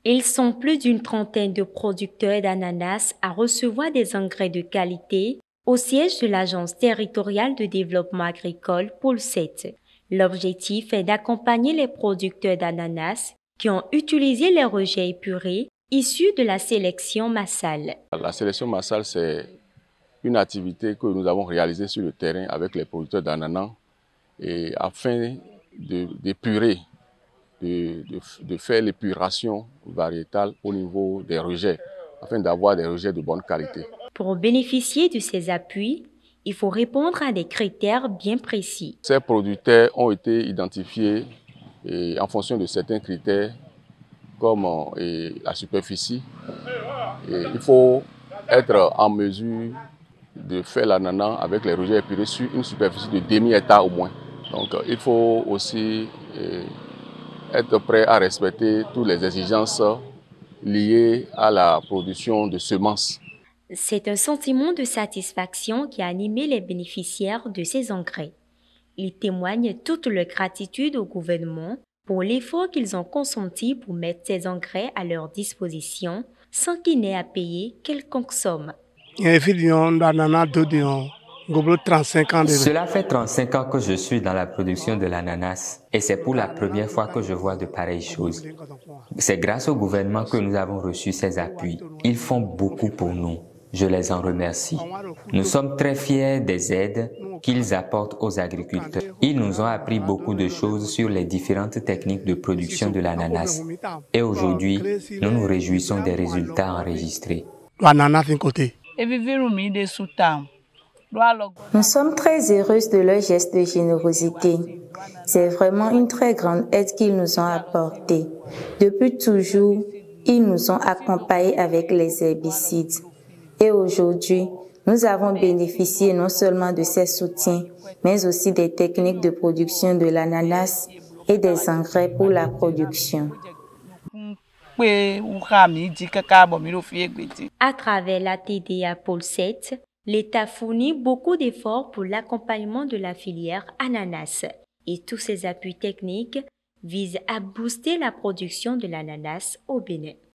Ils sont plus d'une trentaine de producteurs d'ananas à recevoir des engrais de qualité au siège de l'Agence territoriale de développement agricole Pôle 7. L'objectif est d'accompagner les producteurs d'ananas qui ont utilisé les rejets épurés issus de la sélection massale. La sélection massale, c'est une activité que nous avons réalisée sur le terrain avec les producteurs d'ananas et afin d'épurer, de faire l'épuration variétale au niveau des rejets, afin d'avoir des rejets de bonne qualité. Pour bénéficier de ces appuis, il faut répondre à des critères bien précis. Ces producteurs ont été identifiés en fonction de certains critères comme la superficie. Il faut être en mesure de faire l'ananas avec les rejets épurés sur une superficie de demi-hectare au moins. Donc il faut aussi être prêt à respecter toutes les exigences liées à la production de semences. C'est un sentiment de satisfaction qui a animé les bénéficiaires de ces engrais. Ils témoignent toute leur gratitude au gouvernement pour l'effort qu'ils ont consenti pour mettre ces engrais à leur disposition sans qu'ils n'aient à payer quelconque somme. Cela fait 35 ans que je suis dans la production de l'ananas et c'est pour la première fois que je vois de pareilles choses. C'est grâce au gouvernement que nous avons reçu ces appuis. Ils font beaucoup pour nous. Je les en remercie. Nous sommes très fiers des aides qu'ils apportent aux agriculteurs. Ils nous ont appris beaucoup de choses sur les différentes techniques de production de l'ananas. Et aujourd'hui, nous nous réjouissons des résultats enregistrés. Nous sommes très heureuses de leur geste de générosité. C'est vraiment une très grande aide qu'ils nous ont apportée. Depuis toujours, ils nous ont accompagnés avec les herbicides. Et aujourd'hui, nous avons bénéficié non seulement de ces soutiens, mais aussi des techniques de production de l'ananas et des engrais pour la production. À travers la TDA Pôle 7, l'État fournit beaucoup d'efforts pour l'accompagnement de la filière ananas. Et tous ces appuis techniques visent à booster la production de l'ananas au Bénin.